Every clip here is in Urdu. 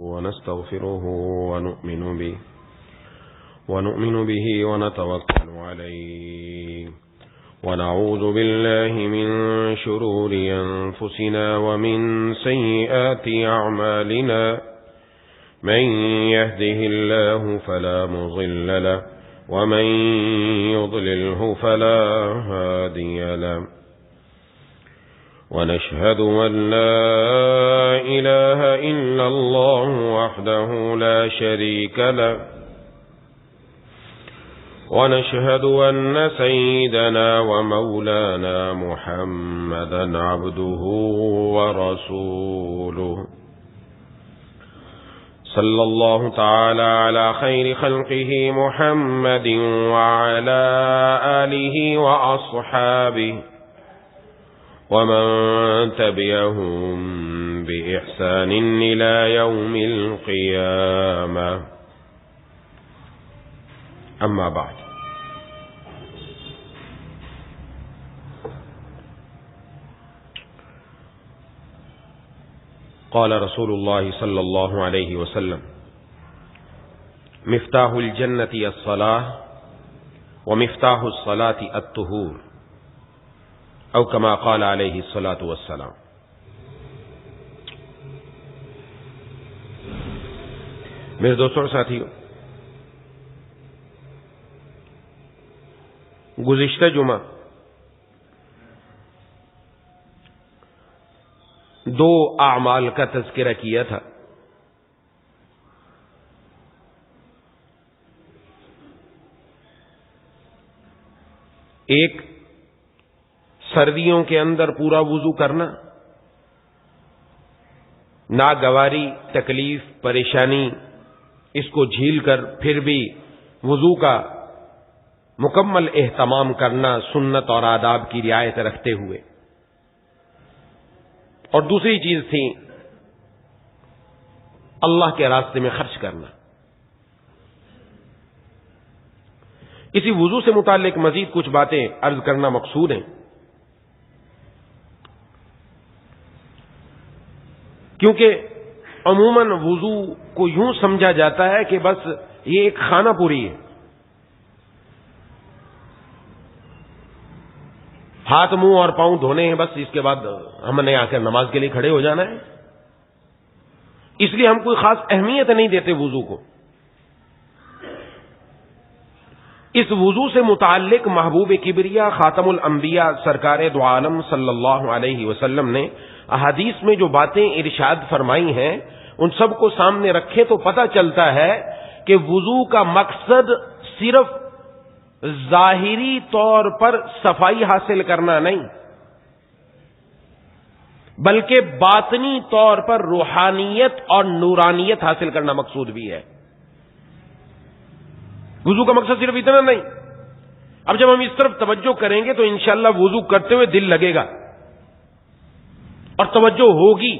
ونستغفره ونؤمن به ونتوكل عليه ونعوذ بالله من شرور أنفسنا ومن سيئات أعمالنا من يهده الله فلا مضل له ومن يضلله فلا هادي له ونشهد أن لا إله إلا الله وحده لا شريك له ونشهد أن سيدنا ومولانا محمدا عبده ورسوله صلى الله تعالى على خير خلقه محمد وعلى آله وأصحابه ومن تبعهم بإحسان إلى يوم القيامة أما بعد قال رسول الله صلى الله عليه وسلم مفتاح الجنة الصلاة ومفتاح الصلاة الطهور او كما قال علیہ الصلاۃ والسلام۔ میرے دوستوں اور ساتھیوں، گزشتہ جمعہ دو اعمال کا تذکرہ کیا تھا۔ ایک سردیوں کے اندر پورا وضو کرنا، ناگواری، تکلیف، پریشانی اس کو جھیل کر پھر بھی وضو کا مکمل اہتمام کرنا سنت اور آداب کی رعایت رکھتے ہوئے، اور دوسری چیز تھی اللہ کے راستے میں خرچ کرنا۔ اسی وضو سے متعلق مزید کچھ باتیں عرض کرنا مقصود ہیں، کیونکہ عموماً وضو کو یوں سمجھا جاتا ہے کہ بس یہ ایک خانہ پوری ہے، ہاتھ منہ اور پاؤں دھونے ہیں، بس اس کے بعد ہم نے آ کر نماز کے لیے کھڑے ہو جانا ہے۔ اس لیے ہم کوئی خاص اہمیت نہیں دیتے وضو کو۔ اس وضو سے متعلق محبوب کبریا خاتم الانبیاء سرکار دو عالم صلی اللہ علیہ وسلم نے احادیث میں جو باتیں ارشاد فرمائی ہیں ان سب کو سامنے رکھے تو پتہ چلتا ہے کہ وضو کا مقصد صرف ظاہری طور پر صفائی حاصل کرنا نہیں، بلکہ باطنی طور پر روحانیت اور نورانیت حاصل کرنا مقصود بھی ہے۔ وضو کا مقصد صرف اتنا نہیں۔ اب جب ہم اس طرف توجہ کریں گے تو انشاءاللہ وضو کرتے ہوئے دل لگے گا اور توجہ ہوگی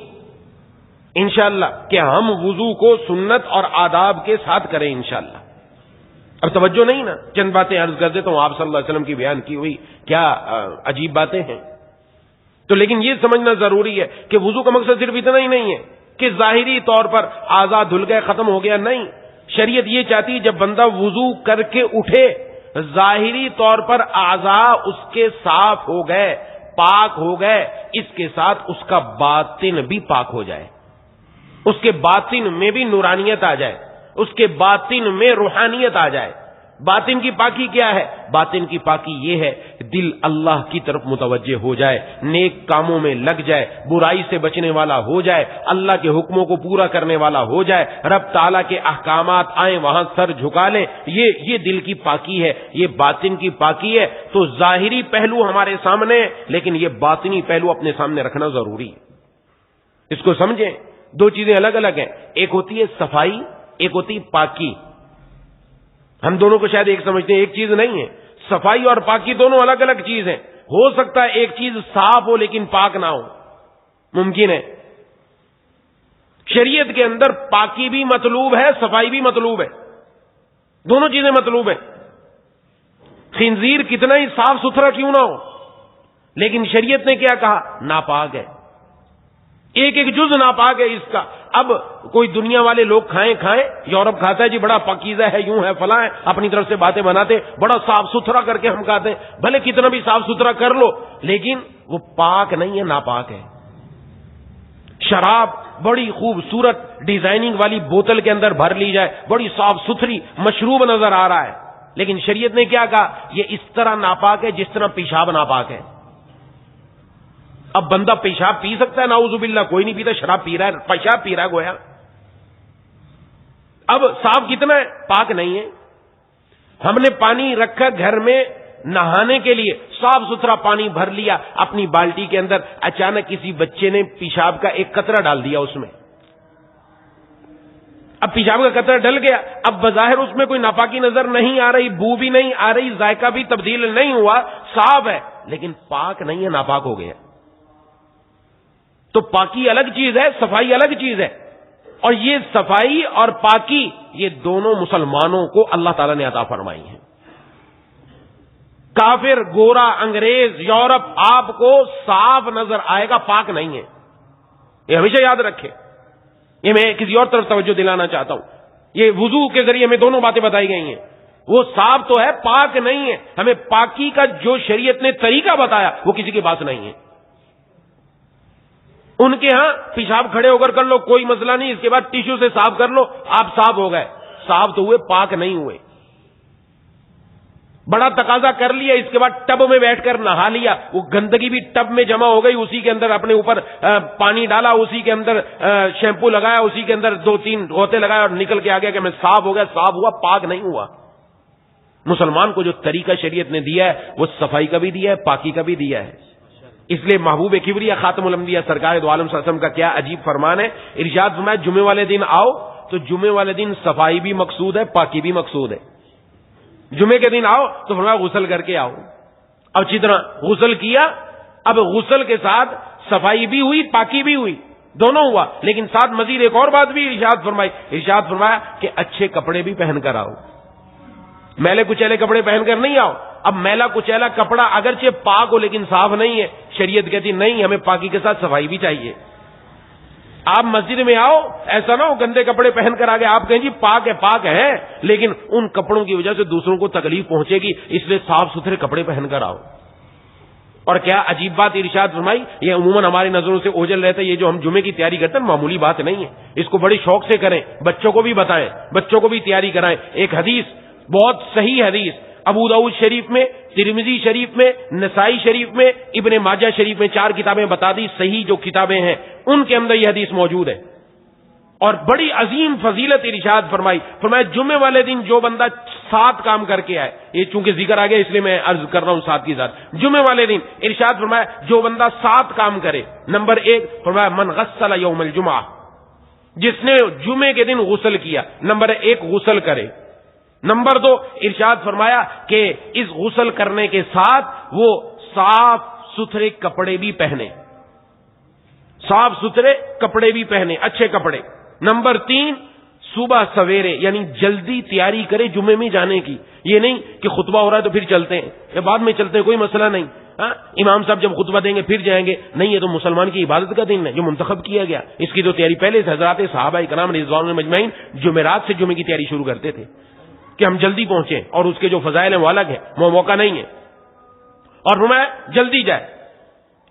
انشاءاللہ کہ ہم وضو کو سنت اور آداب کے ساتھ کریں انشاءاللہ۔ اب توجہ نہیں نا، چند باتیں عرض کر دیتا ہوں، آپ صلی اللہ علیہ وسلم کی بیان کی ہوئی کیا عجیب باتیں ہیں، تو لیکن یہ سمجھنا ضروری ہے کہ وضو کا مقصد صرف اتنا ہی نہیں ہے کہ ظاہری طور پر اعضاء دھل گئے ختم ہو گیا، نہیں۔ شریعت یہ چاہتی ہے جب بندہ وضو کر کے اٹھے ظاہری طور پر اعضاء اس کے صاف ہو گئے، پاک ہو گئے، اس کے ساتھ اس کا باطن بھی پاک ہو جائے، اس کے باطن میں بھی نورانیت آ جائے، اس کے باطن میں روحانیت آ جائے۔ باطن کی پاکی کیا ہے؟ باطن کی پاکی یہ ہے دل اللہ کی طرف متوجہ ہو جائے، نیک کاموں میں لگ جائے، برائی سے بچنے والا ہو جائے، اللہ کے حکموں کو پورا کرنے والا ہو جائے، رب تعالیٰ کے احکامات آئیں وہاں سر جھکا لے، یہ دل کی پاکی ہے، یہ باطن کی پاکی ہے۔ تو ظاہری پہلو ہمارے سامنے ہے لیکن یہ باطنی پہلو اپنے سامنے رکھنا ضروری ہے۔ اس کو سمجھیں، دو چیزیں الگ الگ ہیں، ایک ہوتی ہے صفائی، ایک ہوتی پاکی۔ ہم دونوں کو شاید ایک سمجھتے ہیں، ایک چیز نہیں ہے۔ صفائی اور پاکی دونوں الگ الگ چیز ہیں۔ ہو سکتا ہے ایک چیز صاف ہو لیکن پاک نہ ہو، ممکن ہے۔ شریعت کے اندر پاکی بھی مطلوب ہے، صفائی بھی مطلوب ہے، دونوں چیزیں مطلوب ہیں۔ خنزیر کتنا ہی صاف ستھرا کیوں نہ ہو، لیکن شریعت نے کیا کہا؟ ناپاک ہے، ایک ایک جز ناپاک ہے اس کا۔ اب کوئی دنیا والے لوگ کھائیں، یورپ کھاتا ہے جی بڑا پاکیزہ ہے، یوں ہے فلاں ہے، اپنی طرف سے باتیں بناتے، بڑا صاف ستھرا کر کے ہم کھاتے ہیں، بھلے کتنا بھی صاف ستھرا کر لو لیکن وہ پاک نہیں ہے، ناپاک ہے۔ شراب بڑی خوبصورت ڈیزائننگ والی بوتل کے اندر بھر لی جائے، بڑی صاف ستھری مشروب نظر آ رہا ہے، لیکن شریعت نے کیا کہا؟ یہ اس طرح ناپاک ہے جس طرح پیشاب ناپاک ہے۔ اب بندہ پیشاب پی سکتا ہے؟ نعوذ باللہ، کوئی نہیں پیتا، شراب پی رہا ہے، پیشاب پی رہا ہے گویا۔ اب صاف کتنا ہے؟ پاک نہیں ہے۔ ہم نے پانی رکھا گھر میں نہانے کے لیے، صاف ستھرا پانی بھر لیا اپنی بالٹی کے اندر، اچانک کسی بچے نے پیشاب کا ایک قطرہ ڈال دیا اس میں، اب پیشاب کا قطرہ ڈل گیا، اب بظاہر اس میں کوئی ناپاکی نظر نہیں آ رہی، بو بھی نہیں آ رہی، ذائقہ بھی تبدیل نہیں ہوا، صاف ہے، لیکن پاک نہیں ہے، ناپاک ہو گیا۔ تو پاکی الگ چیز ہے، صفائی الگ چیز ہے، اور یہ صفائی اور پاکی یہ دونوں مسلمانوں کو اللہ تعالیٰ نے عطا فرمائی ہیں۔ کافر، گورا، انگریز، یورپ آپ کو صاف نظر آئے گا، پاک نہیں ہے، یہ ہمیشہ یاد رکھے۔ یہ میں کسی اور طرف توجہ دلانا چاہتا ہوں، یہ وضو کے ذریعے ہمیں دونوں باتیں بتائی گئی ہیں، وہ صاف تو ہے، پاک نہیں ہے۔ ہمیں پاکی کا جو شریعت نے طریقہ بتایا وہ کسی کے پاس نہیں ہے۔ ان کے ہاں پیشاب کھڑے ہو کر لو، کوئی مسئلہ نہیں، اس کے بعد ٹیشو سے صاف کر لو، آپ صاف ہو گئے، صاف تو ہوئے، پاک نہیں ہوئے۔ بڑا تقاضا کر لیا، اس کے بعد ٹب میں بیٹھ کر نہا لیا، وہ گندگی بھی ٹب میں جمع ہو گئی، اسی کے اندر اپنے اوپر پانی ڈالا، اسی کے اندر شیمپو لگایا، اسی کے اندر 2-3 غوطے لگائے اور نکل کے آ گیا کہ میں صاف ہو گیا، صاف ہوا، پاک نہیں ہوا۔ مسلمان کو جو طریقہ شریعت نے دیا ہے وہ صفائی کا بھی دیا ہے، پاکی کا بھی دیا ہے۔ اس لیے محبوب کبریا خاتم الانبیاء سرکار دو عالم صلی اللہ علیہ وسلم کا کیا عجیب فرمان ہے، ارشاد فرمایا جمعے والے دن آؤ تو جمعے والے دن صفائی بھی مقصود ہے، پاکی بھی مقصود ہے۔ جمعے کے دن آؤ تو فرمایا غسل کر کے آؤ، اب اچھی طرح غسل کیا، اب غسل کے ساتھ صفائی بھی ہوئی، پاکی بھی ہوئی، دونوں ہوا، لیکن ساتھ مزید ایک اور بات بھی ارشاد فرمایا کہ اچھے کپڑے بھی پہن کر آؤ، میلے کچیلے کپڑے پہن کر نہیں آؤ۔ اب میلا کچیلا کپڑا اگرچہ پاک ہو لیکن صاف نہیں ہے، شریعت کہتی نہیں، ہمیں پاکی کے ساتھ صفائی بھی چاہیے۔ آپ مسجد میں آؤ، ایسا نہ ہو گندے کپڑے پہن کر آگے آپ کہیں جی پاک ہے، لیکن ان کپڑوں کی وجہ سے دوسروں کو تکلیف پہنچے گی، اس لیے صاف ستھرے کپڑے پہن کر آؤ۔ اور کیا عجیب بات ارشاد فرمائی، یہ عموماً ہماری نظروں سے اوجھل رہتا ہے، یہ جو ہم جمعے کی تیاری کرتے ہیں معمولی بات نہیں ہے، اس کو بڑے شوق سے کریں، بچوں کو بھی بتائیں، بچوں کو بھی تیاری کرائیں۔ ایک حدیث، بہت صحیح حدیث، ابو داؤد شریف میں، ترمذی شریف میں، نسائی شریف میں، ابن ماجہ شریف میں، 4 کتابیں بتا دی، صحیح جو کتابیں ہیں ان کے اندر یہ حدیث موجود ہے، اور بڑی عظیم فضیلت ارشاد فرمایا جمعے والے دن جو بندہ 7 کام کر کے آئے، یہ چونکہ ذکر آ گیا اس لیے میں عرض کر رہا ہوں 7 کی ذات، جمعے والے دن ارشاد فرمایا جو بندہ 7 کام کرے، نمبر 1 فرمایا من غسل یوم الجمعہ، جس نے جمعے کے دن غسل کیا، نمبر 1 غسل کرے، نمبر 2 ارشاد فرمایا کہ اس غسل کرنے کے ساتھ وہ صاف ستھرے کپڑے بھی پہنے، صاف ستھرے کپڑے بھی پہنے، اچھے کپڑے۔ نمبر 3 صبح سویرے یعنی جلدی تیاری کرے جمعے میں جانے کی، یہ نہیں کہ خطبہ ہو رہا ہے تو پھر چلتے ہیں یا بعد میں چلتے ہیں، کوئی مسئلہ نہیں، امام صاحب جب خطبہ دیں گے پھر جائیں گے، نہیں، یہ تو مسلمان کی عبادت کا دن ہے جو منتخب کیا گیا، اس کی تو تیاری پہلے سے حضرات صحابہ کرام رضوان اللہ مجمعین جمعرات سے جمعے کی تیاری شروع کرتے تھے کہ ہم جلدی پہنچیں، اور اس کے جو فضائل ہیں وہ الگ ہیں، وہ موقع نہیں ہے، اور فرمایا جلدی جائے،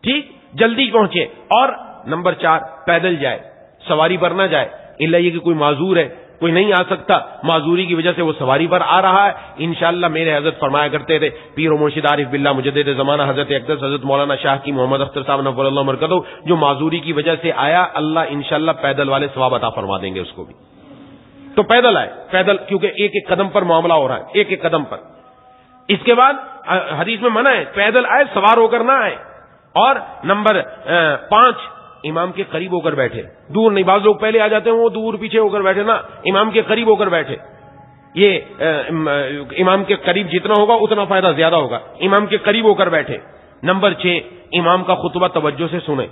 ٹھیک، جلدی پہنچے، اور نمبر 4 پیدل جائے، سواری پر نہ جائے، الا یہ کہ کوئی معذور ہے، کوئی نہیں آ سکتا، معذوری کی وجہ سے وہ سواری پر آ رہا ہے، انشاءاللہ میرے حضرت فرمایا کرتے تھے، پیر و مرشد عارف باللہ مجدد زمانہ حضرت اقدس حضرت مولانا شاہ کی محمد اختر صاحب نور اللہ مرکزہ، جو معذوری کی وجہ سے آیا، اللہ انشاءاللہ پیدل والے ثواب عطا فرما دیں گے اس کو بھی، تو پیدل آئے، پیدل، کیونکہ ایک ایک قدم پر معاملہ ہو رہا ہے، ایک ایک قدم پر۔ اس کے بعد حدیث میں منع ہے، پیدل آئے، سوار ہو کر نہ آئے، اور نمبر 5 امام کے قریب ہو کر بیٹھے، دور نہیں، بعض لوگ پہلے آ جاتے ہیں وہ دور پیچھے ہو کر بیٹھے، نا، امام کے قریب ہو کر بیٹھے، یہ امام کے قریب جتنا ہوگا اتنا فائدہ زیادہ ہوگا، امام کے قریب ہو کر بیٹھے۔ نمبر 6 امام کا خطبہ توجہ سے سنیں،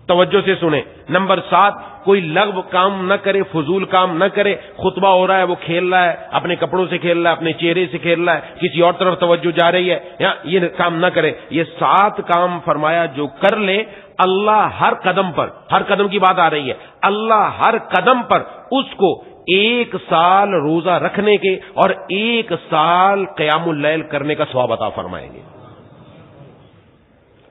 توجہ سے سنیں. نمبر 7، کوئی لغو کام نہ کرے، فضول کام نہ کرے. خطبہ ہو رہا ہے، وہ کھیل رہا ہے، اپنے کپڑوں سے کھیل رہا ہے، اپنے چہرے سے کھیل رہا ہے، کسی اور طرف توجہ جا رہی ہے، یہ کام نہ کرے. یہ 7 کام فرمایا جو کر لے، اللہ ہر قدم پر، ہر قدم کی بات آ رہی ہے، اللہ ہر قدم پر اس کو 1 سال روزہ رکھنے کے اور 1 سال قیام اللیل کرنے کا ثواب عطا فرمائیں گے.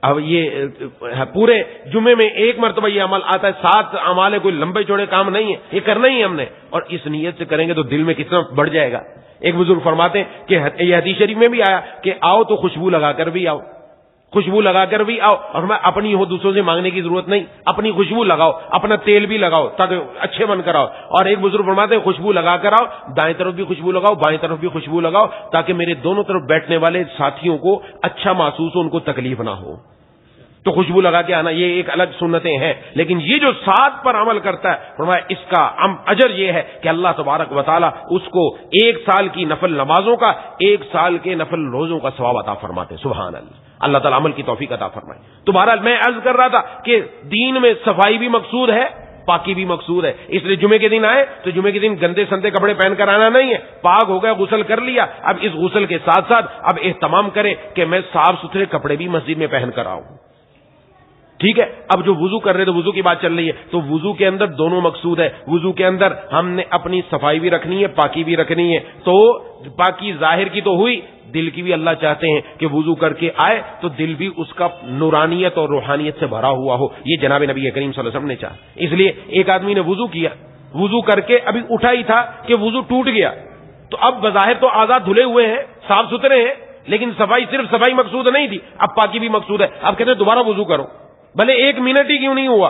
اب یہ پورے جمعے میں 1 مرتبہ یہ عمل آتا ہے. 7 اعمال ہے، کوئی لمبے چوڑے کام نہیں ہے، یہ کرنا ہی ہم نے، اور اس نیت سے کریں گے تو دل میں کتنا بڑھ جائے گا. ایک بزرگ فرماتے ہیں کہ یہ حدیث شریف میں بھی آیا کہ آؤ تو خوشبو لگا کر بھی آؤ، خوشبو لگا کر بھی آؤ. اور میں اپنی ہو، دوسروں سے مانگنے کی ضرورت نہیں، اپنی خوشبو لگاؤ، اپنا تیل بھی لگاؤ تاکہ اچھے بن کر آؤ. اور ایک بزرگ فرماتے ہیں خوشبو لگا کر آؤ، دائیں طرف بھی خوشبو لگاؤ، بائیں طرف بھی خوشبو لگاؤ، تاکہ میرے دونوں طرف بیٹھنے والے ساتھیوں کو اچھا محسوس ہو، ان کو تکلیف نہ ہو. تو خوشبو لگا کے آنا یہ ایک الگ سنتیں ہیں. لیکن یہ جو 7 پر عمل کرتا ہے، فرمایا اس کا اجر یہ ہے کہ اللہ تبارک و تعالی اس کو 1 سال کی نفل نمازوں کا، 1 سال کے نفل روزوں کا ثواب عطا فرماتے ہیں. سبحان اللہ. اللہ تعالی عمل کی توفیق عطا فرمائے. تو بہرحال میں عرض کر رہا تھا کہ دین میں صفائی بھی مقصود ہے، پاکی بھی مقصود ہے. اس لیے جمعے کے دن آئے تو جمعے کے دن گندے سندے کپڑے پہن کر آنا نہیں ہے. پاک ہو گیا، غسل کر لیا، اب اس غسل کے ساتھ ساتھ اب اہتمام کرے کہ میں صاف ستھرے کپڑے بھی مسجد میں پہن کر آؤں. ٹھیک ہے. اب جو وضو کر رہے تو وضو کی بات چل رہی ہے، تو وضو کے اندر دونوں مقصود ہے. وضو کے اندر ہم نے اپنی صفائی بھی رکھنی ہے، پاکی بھی رکھنی ہے. تو پاکی ظاہر کی تو ہوئی، دل کی بھی اللہ چاہتے ہیں کہ وضو کر کے آئے تو دل بھی اس کا نورانیت اور روحانیت سے بھرا ہوا ہو. یہ جناب نبی کریم صلی اللہ علیہ وسلم نے چاہا. اس لیے ایک آدمی نے وضو کیا، وضو کر کے ابھی اٹھا ہی تھا کہ وضو ٹوٹ گیا. تو اب بظاہر تو آزاد دھلے ہوئے ہیں، صاف ستھرے ہیں، لیکن صفائی صرف صفائی مقصود نہیں تھی، اب پاکی بھی مقصود ہے. اب کہتے ہیں دوبارہ وضو کرو، بھلے 1 منٹ ہی کیوں نہیں ہوا،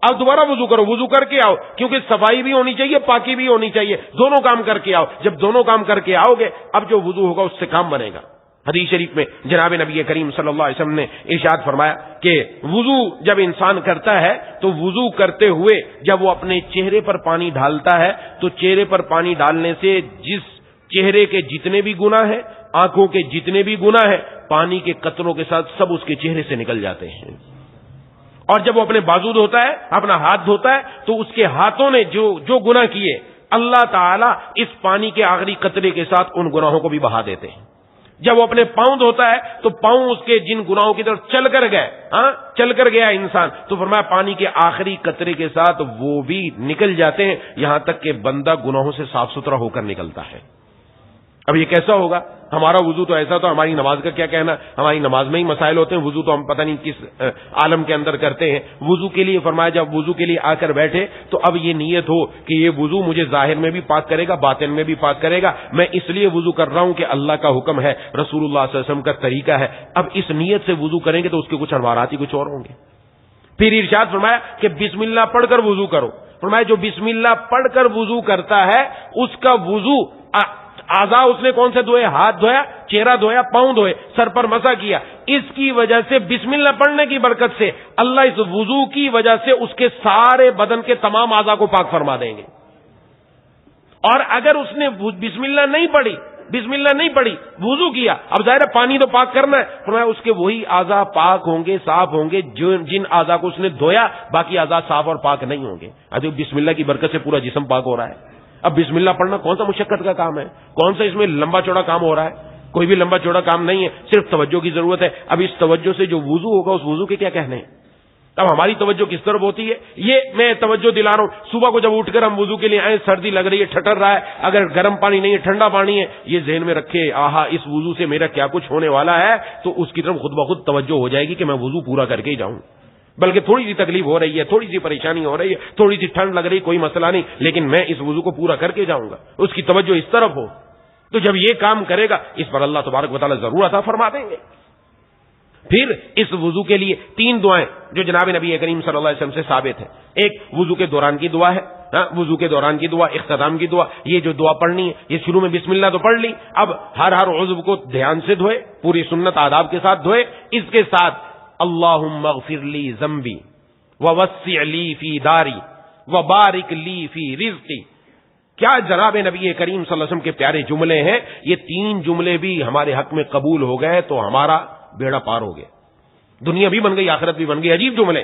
اب دوبارہ وضو کرو، وضو کر کے آؤ، کیونکہ صفائی بھی ہونی چاہیے، پاکی بھی ہونی چاہیے، دونوں کام کر کے آؤ. جب دونوں کام کر کے آؤ گے، اب جو وضو ہوگا اس سے کام بنے گا. حدیث شریف میں جناب نبی کریم صلی اللہ علیہ وسلم نے ارشاد فرمایا کہ وضو جب انسان کرتا ہے تو وضو کرتے ہوئے جب وہ اپنے چہرے پر پانی ڈالتا ہے تو چہرے پر پانی ڈالنے سے جس چہرے کے جتنے بھی گناہ ہیں، آنکھوں کے جتنے بھی گناہ ہیں، پانی کے قطروں کے ساتھ سب اس کے چہرے سے نکل جاتے ہیں. اور جب وہ اپنے بازو دھوتا ہے، اپنا ہاتھ دھوتا ہے، تو اس کے ہاتھوں نے جو گناہ کیے، اللہ تعالیٰ اس پانی کے آخری قطرے کے ساتھ ان گناہوں کو بھی بہا دیتے ہیں. جب وہ اپنے پاؤں دھوتا ہے تو پاؤں اس کے جن گناہوں کی طرف چل کر گئے، چل کر گیا انسان، تو فرمایا پانی کے آخری قطرے کے ساتھ وہ بھی نکل جاتے ہیں، یہاں تک کہ بندہ گناہوں سے صاف ستھرا ہو کر نکلتا ہے. اب یہ کیسا ہوگا؟ ہمارا وضو تو ایسا، تو ہماری نماز کا کیا کہنا؟ ہماری نماز میں ہی مسائل ہوتے ہیں، وضو تو ہم پتہ نہیں کس عالم کے اندر کرتے ہیں. وضو کے لیے فرمایا جب وضو کے لیے آ کر بیٹھے تو اب یہ نیت ہو کہ یہ وضو مجھے ظاہر میں بھی پاک کرے گا، باطن میں بھی پاک کرے گا. میں اس لیے وضو کر رہا ہوں کہ اللہ کا حکم ہے، رسول اللہ صلی اللہ علیہ وسلم کا طریقہ ہے. اب اس نیت سے وضو کریں گے تو اس کے کچھ انوارات ہی کچھ اور ہوں گے. پھر ارشاد فرمایا کہ بسم اللہ پڑھ کر وضو کرو. فرمایا جو بسم اللہ پڑھ کر وضو کرتا ہے اس کا وضو اعضاء اس نے کون سے دھوئے؟ ہاتھ دھویا، چہرہ دھویا، پاؤں دھوئے، سر پر مسح کیا. اس کی وجہ سے بسم اللہ پڑھنے کی برکت سے اللہ اس وضو کی وجہ سے اس کے سارے بدن کے تمام اعضاء کو پاک فرما دیں گے. اور اگر اس نے بسم اللہ نہیں پڑھی، بسم اللہ نہیں پڑھی، وضو کیا، اب ظاہر ہے پانی تو پاک کرنا ہے، فرمایا اس کے وہی اعضاء پاک ہوں گے، صاف ہوں گے جن اعضاء کو اس نے دھویا، باقی اعضاء صاف اور پاک نہیں ہوں گے. اب بسم اللہ کی برکت سے پورا جسم پاک ہو رہا ہے. اب بسم اللہ پڑھنا کون سا مشقت کا کام ہے؟ کون سا اس میں لمبا چوڑا کام ہو رہا ہے؟ کوئی بھی لمبا چوڑا کام نہیں ہے، صرف توجہ کی ضرورت ہے. اب اس توجہ سے جو وضو ہوگا اس وضو کے کیا کہنے ہیں؟ اب ہماری توجہ کس طرف ہوتی ہے؟ یہ میں توجہ دلا رہا ہوں. صبح کو جب اٹھ کر ہم وضو کے لیے آئے، سردی لگ رہی ہے، ٹھٹر رہا ہے، اگر گرم پانی نہیں ہے ٹھنڈا پانی ہے، یہ ذہن میں رکھے آہا اس وضو سے میرا کیا کچھ ہونے والا ہے، تو اس کی طرف خود بخود توجہ ہو جائے گی کہ میں وضو پورا کر کے ہی جاؤں. بلکہ تھوڑی سی تکلیف ہو رہی ہے، تھوڑی سی پریشانی ہو رہی ہے، تھوڑی سی ٹھنڈ لگ رہی، کوئی مسئلہ نہیں، لیکن میں اس وضو کو پورا کر کے جاؤں گا. اس کی توجہ اس طرف ہو تو جب یہ کام کرے گا اس پر اللہ تبارک و تعالی ضرور عطا فرما دیں گے. پھر اس وضو کے لیے 3 دعائیں جو جناب نبی کریم صلی اللہ علیہ وسلم سے ثابت ہیں. ایک وضو کے دوران کی دعا ہے، وضو کے دوران کی دعا، اختتام کی دعا. یہ جو دعا پڑھنی ہے یہ شروع میں بسم اللہ تو پڑھ لی، اب ہر عضو کو دھیان سے دھوئے، پوری سنت آداب کے ساتھ دھوئے. اس کے ساتھ اللہم اغفر لی ذنبی ووسع لی فی داری وبارک لی فی رزقی. کیا جناب نبی کریم صلی اللہ علیہ وسلم کے پیارے جملے ہیں. یہ 3 جملے بھی ہمارے حق میں قبول ہو گئے تو ہمارا بیڑا پار ہو گیا، دنیا بھی بن گئی، آخرت بھی بن گئی. عجیب جملے.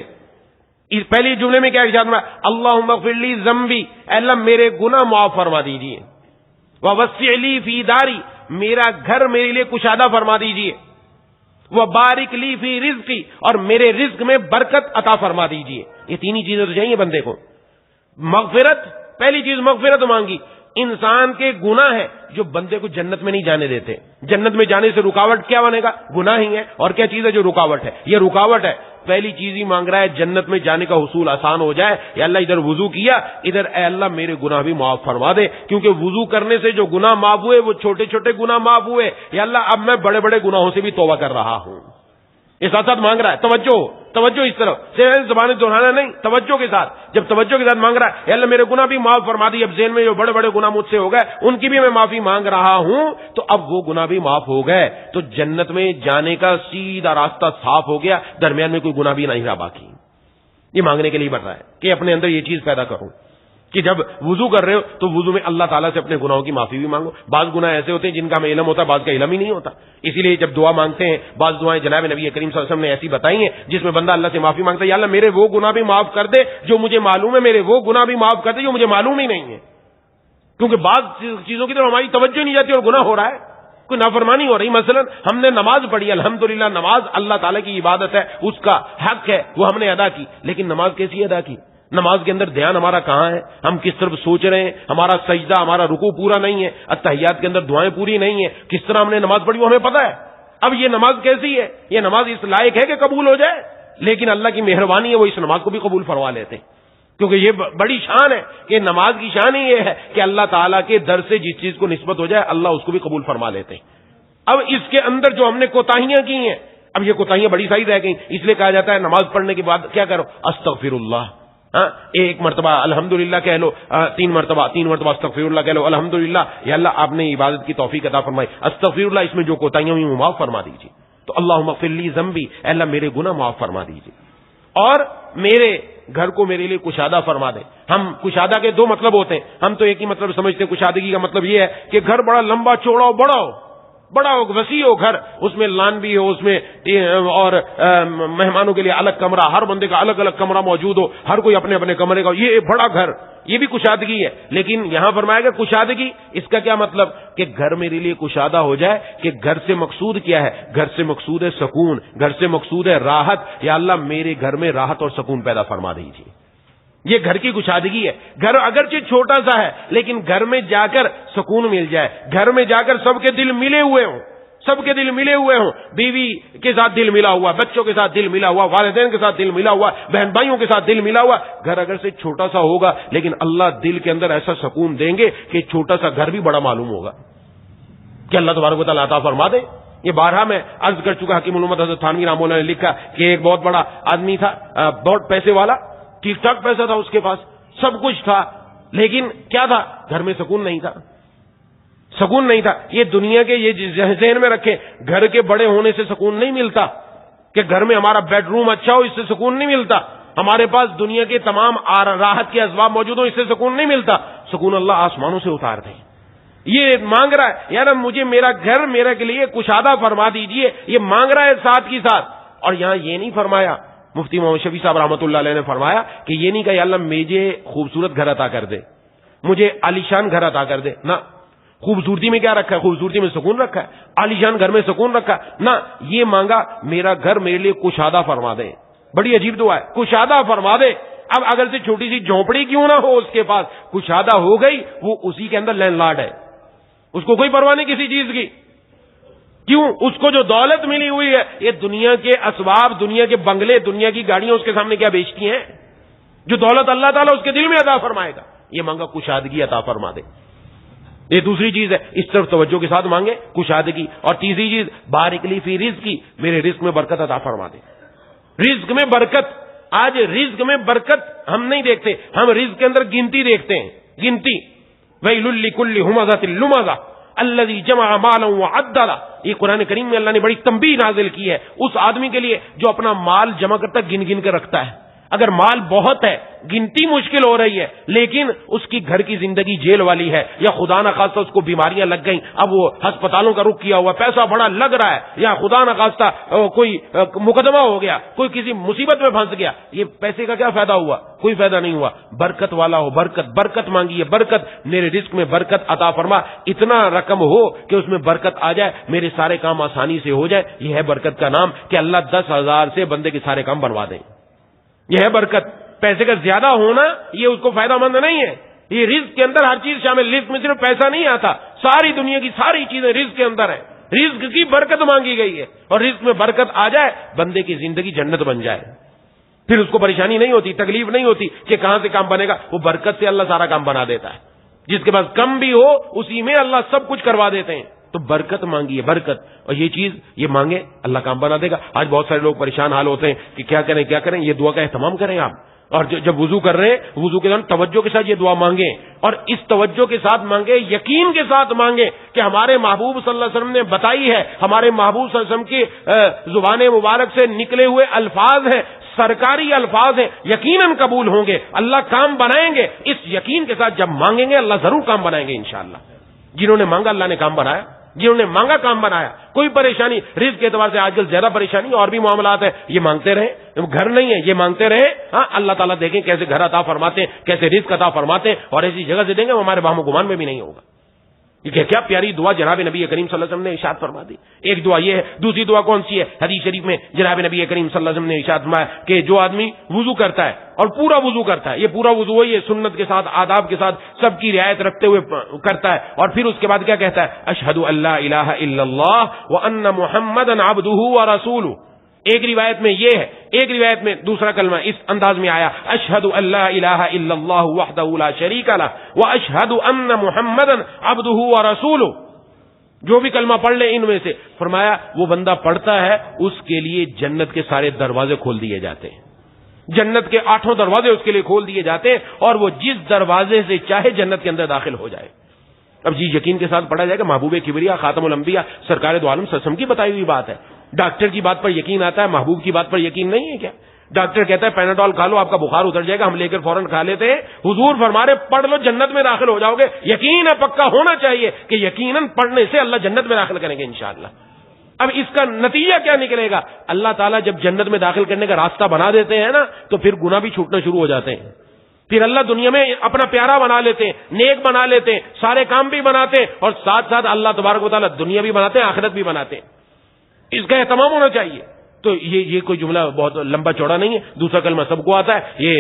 پہلی جملے میں کیا ارشاد میں اللہم اغفر لی ذنبی، اے اللہ میرے گناہ معاف فرما دیجیے، ووسع لی فی داری، میرا گھر میرے لیے کشادہ فرما دیجیے، وبارک لی فی رزقی، اور میرے رزق میں برکت عطا فرما دیجیے۔ یہ تین ہی چیزیں تو چاہیے بندے کو۔ مغفرت، پہلی چیز مغفرت مانگی۔ انسان کے گناہ ہیں جو بندے کو جنت میں نہیں جانے دیتے۔ جنت میں جانے سے رکاوٹ کیا بنے گا؟ گناہ ہی ہے، اور کیا چیز ہے جو رکاوٹ ہے؟ یہ رکاوٹ ہے۔ پہلی چیز ہی مانگ رہا ہے جنت میں جانے کا حصول آسان ہو جائے۔ یا اللہ ادھر وضو کیا، ادھر اے اللہ میرے گناہ بھی معاف فرما دے، کیونکہ وضو کرنے سے جو گناہ معاف ہوئے وہ چھوٹے چھوٹے گناہ معاف ہوئے، یا اللہ اب میں بڑے بڑے گناہوں سے بھی توبہ کر رہا ہوں۔ یہ ساتھ ساتھ مانگ رہا ہے توجہ اس طرف زبانیں دہرانا نہیں، توجہ کے ساتھ۔ جب توجہ کے ساتھ مانگ رہا ہے اے اللہ میرے گناہ بھی معاف فرما دی، اب ذہن میں جو بڑے بڑے گناہ مجھ سے ہو گئے ان کی بھی میں معافی مانگ رہا ہوں، تو اب وہ گناہ بھی معاف ہو گئے، تو جنت میں جانے کا سیدھا راستہ صاف ہو گیا، درمیان میں کوئی گناہ بھی نہیں رہا باقی۔ یہ مانگنے کے لیے بڑھ رہا ہے کہ اپنے اندر یہ چیز پیدا کروں کہ جب وضو کر رہے ہو تو وضو میں اللہ تعالیٰ سے اپنے گناہوں کی معافی بھی مانگو۔ بعض گناہ ایسے ہوتے ہیں جن کا ہمیں علم ہوتا ہے، بعض کا علم ہی نہیں ہوتا، اسی لیے جب دعا مانگتے ہیں بعض دعائیں جناب نبی کریم صلی اللہ علیہ وسلم نے ایسی بتائی ہیں جس میں بندہ اللہ سے معافی مانگتا ہے، یا اللہ میرے وہ گناہ بھی معاف کر دے جو مجھے معلوم ہے، میرے وہ گناہ بھی معاف کر دے جو مجھے معلوم ہی نہیں ہے، کیونکہ بعض چیزوں کی طرف ہماری توجہ نہیں جاتی اور گناہ ہو رہا ہے، کوئی نافرمانی ہو رہی۔ مثلا ہم نے نماز پڑھی، الحمدللہ نماز اللہ تعالیٰ کی عبادت ہے، اس کا حق ہے، وہ ہم نے ادا کی، لیکن نماز کیسی ادا کی؟ نماز کے اندر دھیان ہمارا کہاں ہے؟ ہم کس طرف سوچ رہے ہیں؟ ہمارا سجدہ، ہمارا رکوع پورا نہیں ہے، التحیات کے اندر دعائیں پوری نہیں ہیں، کس طرح ہم نے نماز پڑھی وہ ہمیں پتہ ہے۔ اب یہ نماز کیسی ہے؟ یہ نماز اس لائق ہے کہ قبول ہو جائے، لیکن اللہ کی مہربانی ہے وہ اس نماز کو بھی قبول فرما لیتے ہیں، کیونکہ یہ بڑی شان ہے کہ نماز کی شان ہی یہ ہے کہ اللہ تعالیٰ کے در سے جس چیز کو نسبت ہو جائے اللہ اس کو بھی قبول فرما لیتے ہیں۔ اب اس کے اندر جو ہم نے کوتاہیاں کی ہیں، اب یہ کوتاہیاں بڑی ساری رہ گئیں، اس لیے کہا جاتا ہے نماز پڑھنے کے بعد کیا کرو؟ استغفر اللہ، ایک مرتبہ الحمدللہ کہہ لو، تین مرتبہ استغفر اللہ کہہ لو، الحمدللہ یا اللہ آپ نے عبادت کی توفیق عطا فرمائی، استغفر اللہ اس میں جو کوتاہیاں ہوئی وہ معاف فرما دیجیے، تو اللہم اغفر لی ذنبی، اے اللہ میرے گناہ معاف فرما دیجیے، اور میرے گھر کو میرے لیے کشادہ فرما دے۔ ہم کشادہ کے دو مطلب ہوتے ہیں، ہم تو ایک ہی مطلب سمجھتے ہیں، کشادگی کا مطلب یہ ہے کہ گھر بڑا لمبا چوڑا ہو، بڑا ہو، وسیع ہو گھر، اس میں لان بھی ہو، اس میں اور مہمانوں کے لیے الگ کمرہ، ہر بندے کا الگ الگ کمرہ موجود ہو، ہر کوئی اپنے اپنے کمرے کا، یہ بڑا گھر، یہ بھی کشادگی ہے۔ لیکن یہاں فرمایا گیا کشادگی، اس کا کیا مطلب؟ کہ گھر میرے لیے کشادہ ہو جائے، کہ گھر سے مقصود کیا ہے؟ گھر سے مقصود ہے سکون، گھر سے مقصود ہے راحت، یا اللہ میرے گھر میں راحت اور سکون پیدا فرما دیجیے، یہ گھر کی کشادگی ہے۔ گھر اگرچہ چھوٹا سا ہے لیکن گھر میں جا کر سکون مل جائے، گھر میں جا کر سب کے دل ملے ہوئے ہوں، بیوی کے ساتھ دل ملا ہوا، بچوں کے ساتھ دل ملا ہوا، والدین کے ساتھ دل ملا ہوا، بہن بھائیوں کے ساتھ دل ملا ہوا۔ گھر اگر سے چھوٹا سا ہوگا لیکن اللہ دل کے اندر ایسا سکون دیں گے کہ چھوٹا سا گھر بھی بڑا معلوم ہوگا، کہ اللہ تبارک و تعالیٰ عطا فرما دے۔ یہ بارہا میں عرض کر چکا، حکیم علومت حضرت تھانوی رحمہ اللہ نے لکھا کہ ایک بہت بڑا آدمی تھا، بہت پیسے والا، ٹھیک ٹھاک پیسہ تھا اس کے پاس، سب کچھ تھا، لیکن کیا تھا؟ گھر میں سکون نہیں تھا۔ یہ دنیا کے یہ ذہن میں رکھیں، گھر کے بڑے ہونے سے سکون نہیں ملتا، کہ گھر میں ہمارا بیڈ روم اچھا ہو اس سے سکون نہیں ملتا، ہمارے پاس دنیا کے تمام راحت کے اسباب موجود ہوں اس سے سکون نہیں ملتا، سکون اللہ آسمانوں سے اتار دے۔ یہ مانگ رہا ہے یار مجھے میرا گھر میرے کے لیے کشادہ فرما دیجئے، یہ مانگ رہا ہے ساتھ کی ساتھ۔ اور یہاں یہ نہیں فرمایا، مفتی محمد شفیع صاحب رحمۃ اللہ علیہ نے فرمایا کہ یہ نہیں کہ یا اللہ مجھے خوبصورت گھر عطا کر دے، مجھے عالیشان گھر عطا کر دے، نہ، خوبصورتی میں کیا رکھا ہے؟ خوبصورتی میں سکون رکھا ہے، عالیشان گھر میں سکون رکھا ہے، نہ، یہ مانگا میرا گھر میرے لیے کشادہ فرما دے۔ بڑی عجیب دعا ہے، کشادہ فرما دے۔ اب اگر سے چھوٹی سی جھونپڑی کیوں نہ ہو اس کے پاس، کشادہ ہو گئی، وہ اسی کے اندر لینڈ لارڈ ہے، اس کو کوئی پرواہ نہیں کسی چیز کی۔ کیوں؟ اس کو جو دولت ملی ہوئی ہے، یہ دنیا کے اسباب، دنیا کے بنگلے، دنیا کی گاڑیاں اس کے سامنے کیا بیچتی ہیں؟ جو دولت اللہ تعالیٰ اس کے دل میں عطا فرمائے گا، یہ مانگا کشادگی عطا فرما دے۔ یہ دوسری چیز ہے، اس طرف توجہ کے ساتھ مانگے کشادگی۔ اور تیسری چیز بارک لی فی رزقی، میرے رزق میں برکت عطا فرما دے۔ رزق میں برکت، آج رزق میں برکت ہم نہیں دیکھتے، ہم رزق کے اندر گنتی دیکھتے ہیں، گنتی۔ ویل لکل ہمزۃ لمزہ الذی جمع مالا وعددہ، یہ قرآن کریم میں اللہ نے بڑی تنبیہ نازل کی ہے اس آدمی کے لیے جو اپنا مال جمع کرتا گن گن کے رکھتا ہے۔ اگر مال بہت ہے، گنتی مشکل ہو رہی ہے، لیکن اس کی گھر کی زندگی جیل والی ہے، یا خدا نخواستہ اس کو بیماریاں لگ گئیں، اب وہ ہسپتالوں کا رخ کیا ہوا، پیسہ بڑا لگ رہا ہے، یا خدا نخواستہ کوئی مقدمہ ہو گیا، کوئی کسی مصیبت میں پھنس گیا، یہ پیسے کا کیا فائدہ ہوا؟ کوئی فائدہ نہیں ہوا۔ برکت والا ہو، برکت مانگیے، برکت، میرے رزق میں برکت عطا فرما، اتنا رقم ہو کہ اس میں برکت آ جائے، میرے سارے کام آسانی سے ہو جائے۔ یہ ہے برکت کا نام کہ اللہ 10,000 سے بندے کے سارے کام بنوا دیں۔ یہ ہے برکت۔ پیسے کا زیادہ ہونا یہ اس کو فائدہ مند نہیں ہے۔ یہ رزق کے اندر ہر چیز شامل، رزق میں صرف پیسہ نہیں آتا، ساری دنیا کی ساری چیزیں رزق کے اندر ہے۔ رزق کی برکت مانگی گئی ہے، اور رزق میں برکت آ جائے، بندے کی زندگی جنت بن جائے، پھر اس کو پریشانی نہیں ہوتی، تکلیف نہیں ہوتی کہ کہاں سے کام بنے گا۔ وہ برکت سے اللہ سارا کام بنا دیتا ہے۔ جس کے پاس کم بھی ہو اسی میں اللہ سب کچھ کروا دیتے ہیں۔ تو برکت مانگیے، برکت، اور یہ چیز یہ مانگے اللہ کام بنا دے گا۔ آج بہت سارے لوگ پریشان حال ہوتے ہیں کہ کیا کریں، یہ دعا کا اہتمام کریں آپ، اور جب وضو کر رہے ہیں، وضو کے دوران توجہ کے ساتھ یہ دعا مانگیں، اور اس توجہ کے ساتھ مانگیں، یقین کے ساتھ مانگیں کہ ہمارے محبوب صلی اللہ علیہ وسلم نے بتائی ہے، ہمارے محبوب صلی اللہ علیہ وسلم کی زبان مبارک سے نکلے ہوئے الفاظ ہیں، سرکاری الفاظ ہیں، یقیناً قبول ہوں گے، اللہ کام بنائیں گے۔ اس یقین کے ساتھ جب مانگیں گے اللہ ضرور کام بنائیں گے انشاءاللہ۔ جنہوں نے مانگا اللہ نے کام بنایا، جنہوں نے مانگا کام بنایا۔ کوئی پریشانی رزق کے اعتبار سے آج کل زیادہ پریشانی اور بھی معاملات ہیں، یہ مانگتے رہیں، گھر نہیں ہے یہ مانگتے رہیں، ہاں اللہ تعالیٰ دیکھیں کیسے گھر عطا فرماتے ہیں، کیسے رزق عطا فرماتے ہیں، اور ایسی جگہ سے دیں گے وہ ہمارے باہم و گمان میں بھی نہیں ہوگا۔ یہ کیا پیاری دعا جناب نبی کریم صلی اللہ علیہ وسلم نے ارشاد فرما دی۔ ایک دعا یہ ہے، دوسری دعا کون سی ہے؟ حدیث شریف میں جناب نبی کریم صلی اللہ علیہ وسلم نے ارشاد فرمایا کہ جو آدمی وضو کرتا ہے اور پورا وضو کرتا ہے، یہ پورا وضو وہی ہے، سنت کے ساتھ، آداب کے ساتھ، سب کی رعایت رکھتے ہوئے کرتا ہے، اور پھر اس کے بعد کیا کہتا ہے؟ اشہد ان لا الہ الا اللہ وان محمدا عبدہ ورسولہ۔ ایک روایت میں یہ ہے، ایک روایت میں دوسرا کلمہ اس انداز میں آیا، اشہد ان لا الہ الا اللہ وحدہ لا شریک لہ واشہد ان محمدا عبدہ ورسولہ۔ جو بھی کلمہ پڑھ لے ان میں سے، فرمایا وہ بندہ پڑھتا ہے اس کے لیے جنت کے سارے دروازے کھول دیے جاتے ہیں، جنت کے 8 دروازے اس کے لیے کھول دیے جاتے ہیں، اور وہ جس دروازے سے چاہے جنت کے اندر داخل ہو جائے۔ اب جی یقین کے ساتھ پڑھا جائے گا، محبوب کبریا خاتم الانبیاء سرکار دو عالم صلی اللہ علیہ وسلم کی بتائی ہوئی بات ہے۔ ڈاکٹر کی بات پر یقین آتا ہے، محبوب کی بات پر یقین نہیں ہے کیا؟ ڈاکٹر کہتا ہے پیناڈول کھا لو آپ کا بخار اتر جائے گا، ہم لے کر فوراً کھا لیتے ہیں، حضور فرما رہے پڑھ لو جنت میں داخل ہو جاؤ گے۔ یقین ہے، پکا ہونا چاہیے کہ یقیناً پڑھنے سے اللہ جنت میں داخل کریں گے انشاءاللہ۔ اب اس کا نتیجہ کیا نکلے گا؟ اللہ تعالیٰ جب جنت میں داخل کرنے کا راستہ بنا دیتے ہیں نا، تو پھر گناہ بھی چھوٹنا شروع ہو جاتے ہیں، پھر اللہ دنیا میں اپنا پیارا بنا لیتے ہیں، نیک بنا لیتے ہیں، سارے کام بھی بناتے ہیں، اور ساتھ ساتھ اللہ تبارک و تعالیٰ دنیا بھی بناتے ہیں، آخرت بھی بناتے ہیں۔ اس کا اہتمام ہونا چاہیے۔ تو یہ کوئی جملہ بہت لمبا چوڑا نہیں ہے، دوسرا کلمہ سب کو آتا ہے، یہ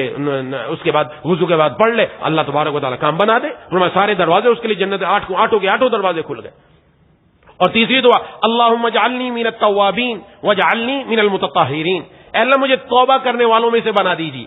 اس کے بعد وضو کے بعد پڑھ لے، اللہ تبارک و تعالیٰ کام بنا دے، سارے دروازے اس کے لیے جنت 8 کے 8 دروازے کھل گئے۔ اور تیسری دعا، اللہم اجعلنی من التوابین واجعلنی من المتطہرین، اے اللہ مجھے توبہ کرنے والوں میں سے بنا دیجیے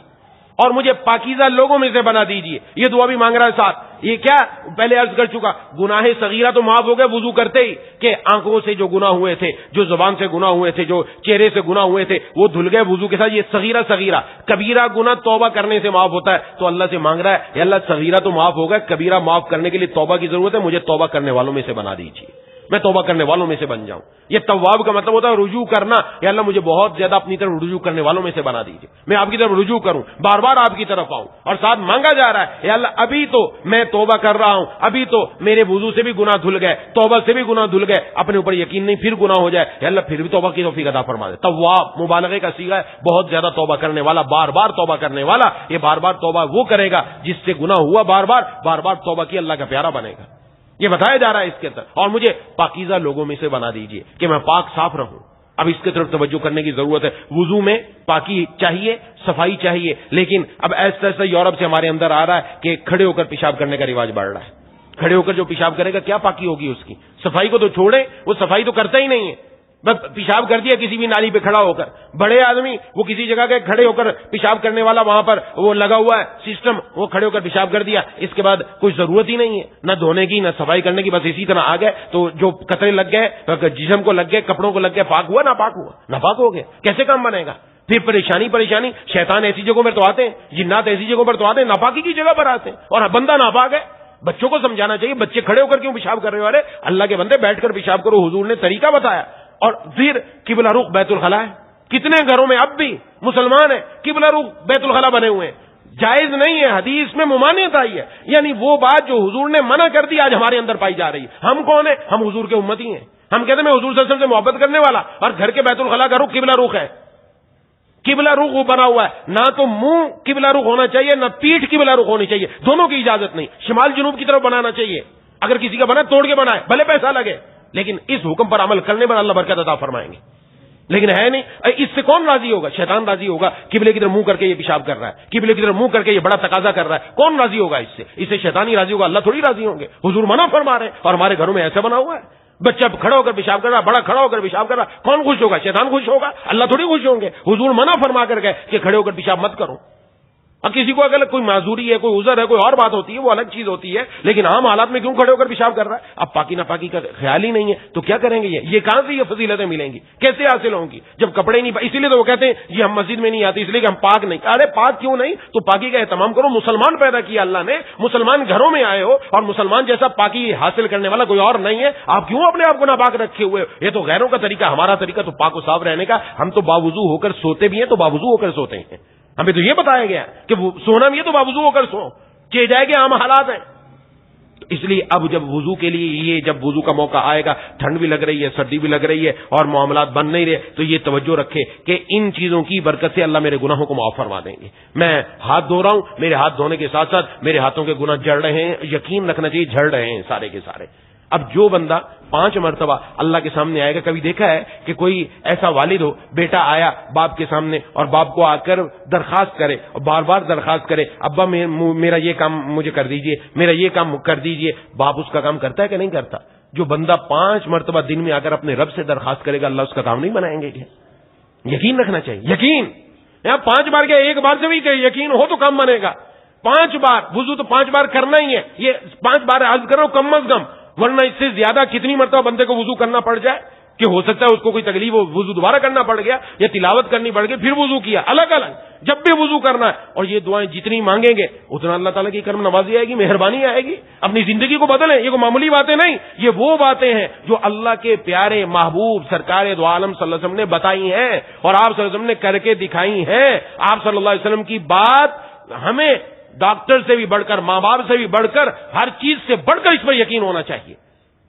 اور مجھے پاکیزہ لوگوں میں سے بنا دیجیے۔ یہ دعا بھی مانگ رہا ہے ساتھ۔ یہ کیا پہلے عرض کر چکا، گناہ صغیرہ تو معاف ہو گئے وضو کرتے ہی، کہ آنکھوں سے جو گناہ ہوئے تھے، جو زبان سے گناہ ہوئے تھے، جو چہرے سے گناہ ہوئے تھے، وہ دھل گئے وضو کے ساتھ۔ یہ صغیرہ کبیرہ گناہ توبہ کرنے سے معاف ہوتا ہے، تو اللہ سے مانگ رہا ہے یا اللہ صغیرہ تو معاف ہو گئے، کبیرہ معاف کرنے کے لیے توبہ کی ضرورت ہے، مجھے توبہ کرنے والوں میں سے بنا دیجیے، میں توبہ کرنے والوں میں سے بن جاؤں۔ یہ تواب کا مطلب ہوتا ہے رجوع کرنا، یا اللہ مجھے بہت زیادہ اپنی طرف رجوع کرنے والوں میں سے بنا دیجیے، میں آپ کی طرف رجوع کروں، بار بار آپ کی طرف آؤں۔ اور ساتھ مانگا جا رہا ہے یا اللہ ابھی تو میں توبہ کر رہا ہوں، ابھی تو میرے وضو سے بھی گناہ دھل گئے، توبہ سے بھی گناہ دھل گئے، اپنے اوپر یقین نہیں پھر گناہ ہو جائے، یا اللہ پھر بھی توبہ کی توفیق عطا فرما دے۔ تواب مبالغے کا صیغہ ہے، بہت زیادہ توبہ کرنے والا، بار بار توبہ کرنے والا۔ یہ بار بار توبہ وہ کرے گا جس سے گناہ ہوا، بار بار توبہ کی، اللہ کا پیارا بنے گا۔ یہ بتایا جا رہا ہے اس کے اندر۔ اور مجھے پاکیزہ لوگوں میں سے بنا دیجئے کہ میں پاک صاف رہوں۔ اب اس کی طرف توجہ کرنے کی ضرورت ہے۔ وضو میں پاکی چاہیے، صفائی چاہیے، لیکن اب ایسا ایسا یورپ سے ہمارے اندر آ رہا ہے کہ کھڑے ہو کر پیشاب کرنے کا رواج بڑھ رہا ہے۔ کھڑے ہو کر جو پیشاب کرے گا کیا پاکی ہوگی اس کی؟ صفائی کو تو چھوڑے، وہ صفائی تو کرتا ہی نہیں ہے، بس پیشاب کر دیا کسی بھی نالی پہ کھڑا ہو کر۔ بڑے آدمی وہ کسی جگہ کے کھڑے ہو کر پیشاب کرنے والا، وہاں پر وہ لگا ہوا ہے سسٹم، وہ کھڑے ہو کر پیشاب کر دیا، اس کے بعد کوئی ضرورت ہی نہیں ہے نہ دھونے کی نہ صفائی کرنے کی، بس اسی طرح آ گئے تو جو قطرے لگ گئے جسم کو لگ گئے، کپڑوں کو لگ گئے، پاک ہوا ناپاک ہوا، ناپاک ہو گئے، کیسے کام بنے گا؟ پھر پریشانی۔ شیطان ایسی جگہوں پر تو آتے ہیں، جنات ایسی جگہوں پر تو آتے ہیں، ناپاکی کی جگہ پر آتے ہیں، اور بندہ ناپاک ہے۔ بچوں کو سمجھانا چاہیے، بچے کھڑے ہو کر کیوں پیشاب کر رہے ہو؟ ارے اللہ کے بندے بیٹھ کر پیشاب کرو، حضور نے طریقہ بتایا۔ اور پھر قبلہ رخ بیت الخلاء ہے، کتنے گھروں میں اب بھی مسلمان ہیں قبلہ رخ بیت الخلا بنے ہوئے ہیں. جائز نہیں ہے, حدیث میں ممانعت آئی ہے. یعنی وہ بات جو حضور نے منع کر دی آج ہمارے اندر پائی جا رہی ہے. ہم کون ہیں؟ ہم حضور کے امتی ہیں. ہم کہتے ہیں میں حضور صلی اللہ علیہ وسلم سے محبت کرنے والا, اور گھر کے بیت الخلا کا رخ قبلہ رخ ہے. قبلہ رخ بنا ہوا ہے, نہ تو منہ قبلہ رخ ہونا چاہیے نہ پیٹھ قبلہ رخ ہونی چاہیے, دونوں کی اجازت نہیں. شمال جنوب کی طرف بنانا چاہیے, اگر کسی کا بنا توڑ کے بنائے بھلے پیسہ لگے, لیکن اس حکم پر عمل کرنے پر اللہ برکت عطا فرمائیں گے. لیکن ہے نہیں. اس سے کون راضی ہوگا؟ شیطان راضی ہوگا. قبلے کی طرف منہ کر کے یہ پیشاب کر رہا ہے, قبلے کی طرف منہ کر کے یہ بڑا تقاضا کر رہا ہے, کون راضی ہوگا اس سے شیطان ہی راضی ہوگا, اللہ تھوڑی راضی ہوں گے. حضور منع فرما رہے ہیں اور ہمارے گھروں میں ایسا بنا ہوا ہے. بچہ کھڑا ہو کر پیشاب کر رہا ہے, بڑا کھڑا ہو کر پیشاب کر رہا ہے, کون خوش ہوگا؟ شیطان خوش ہوگا, اللہ تھوڑی خوش ہوں گے. حضور منع فرما کر گئے کہ کھڑے ہو کر پیشاب مت کرو. اب کسی کو اگر کوئی معذوری ہے, کوئی عذر ہے, کوئی اور بات ہوتی ہے, وہ الگ چیز ہوتی ہے, لیکن عام حالات میں کیوں کھڑے ہو کر پیشاب کر رہا ہے؟ اب پاکی ناپاکی کا خیال ہی نہیں ہے تو کیا کریں گے؟ یہ کہاں سے یہ فضیلتیں ملیں گی, کیسے حاصل ہوں گی جب کپڑے نہیں؟ اسی لیے تو وہ کہتے ہیں یہ ہم مسجد میں نہیں آتے اس لیے کہ ہم پاک نہیں. ارے پاک کیوں نہیں؟ تو پاکی کا اہتمام کرو. مسلمان پیدا کیا اللہ نے, مسلمان گھروں میں آئے ہو, اور مسلمان جیسا پاکی حاصل کرنے والا کوئی اور نہیں ہے. آپ کیوں اپنے آپ کو ناپاک رکھے ہوئے؟ یہ تو غیروں کا طریقہ, ہمارا طریقہ تو پاک و صاف رہنے کا. ہم تو باوضو ہو کر سوتے بھی ہیں, تو باوضو ہو کر سوتے ہیں. ہمیں تو یہ بتایا گیا کہ سونا بھی ہے تو باوضو ہو کر سو, کہ جائے کہ عام حالات ہیں. اس لیے اب جب وضو کے لیے یہ جب وضو کا موقع آئے گا, ٹھنڈ بھی لگ رہی ہے, سردی بھی لگ رہی ہے, اور معاملات بن نہیں رہے, تو یہ توجہ رکھے کہ ان چیزوں کی برکت سے اللہ میرے گناہوں کو معاف فرما دیں گے. میں ہاتھ دھو رہا ہوں, میرے ہاتھ دھونے کے ساتھ ساتھ میرے ہاتھوں کے گناہ جڑ رہے ہیں, یقین رکھنا چاہیے جھڑ رہے ہیں سارے کے سارے. اب جو بندہ 5 مرتبہ اللہ کے سامنے آئے گا, کبھی دیکھا ہے کہ کوئی ایسا والد ہو, بیٹا آیا باپ کے سامنے اور باپ کو آ کر درخواست کرے اور بار بار درخواست کرے, ابا میرا یہ کام مجھے کر دیجئے, میرا یہ کام کر دیجئے. باپ اس کا کام کرتا ہے کہ نہیں کرتا؟ جو بندہ 5 مرتبہ دن میں آ کر اپنے رب سے درخواست کرے گا, اللہ اس کا کام نہیں بنائیں گے. یقین رکھنا چاہیے, یقین. یہاں 5 بار کیا, ایک بار سے بھی کہ یقین ہو تو کام بنے گا. 5 بار وضو تو 5 بار کرنا ہی ہے, یہ 5 بار عرض کرو کم از کم, ورنہ اس سے زیادہ کتنی مرتبہ بندے کو وضو کرنا پڑ جائے کہ ہو سکتا ہے اس کو کوئی تکلیف ہو, وضو دوبارہ کرنا پڑ گیا یا تلاوت کرنی پڑ گئی, پھر وضو کیا, الگ الگ جب بھی وضو کرنا ہے. اور یہ دعائیں جتنی مانگیں گے اتنا اللہ تعالیٰ کی کرم نوازی آئے گی, مہربانی آئے گی. اپنی زندگی کو بدلیں. یہ کوئی معمولی باتیں نہیں, یہ وہ باتیں ہیں جو اللہ کے پیارے محبوب سرکار دو عالم صلی اللہ علیہ وسلم نے بتائی ہیں, اور آپ صلی اللہ علیہ وسلم نے کر کے دکھائی ہیں. آپ صلی اللہ علیہ وسلم کی بات ہمیں ڈاکٹر سے بھی بڑھ کر, ماں باپ سے بھی بڑھ کر, ہر چیز سے بڑھ کر اس پر یقین ہونا چاہیے.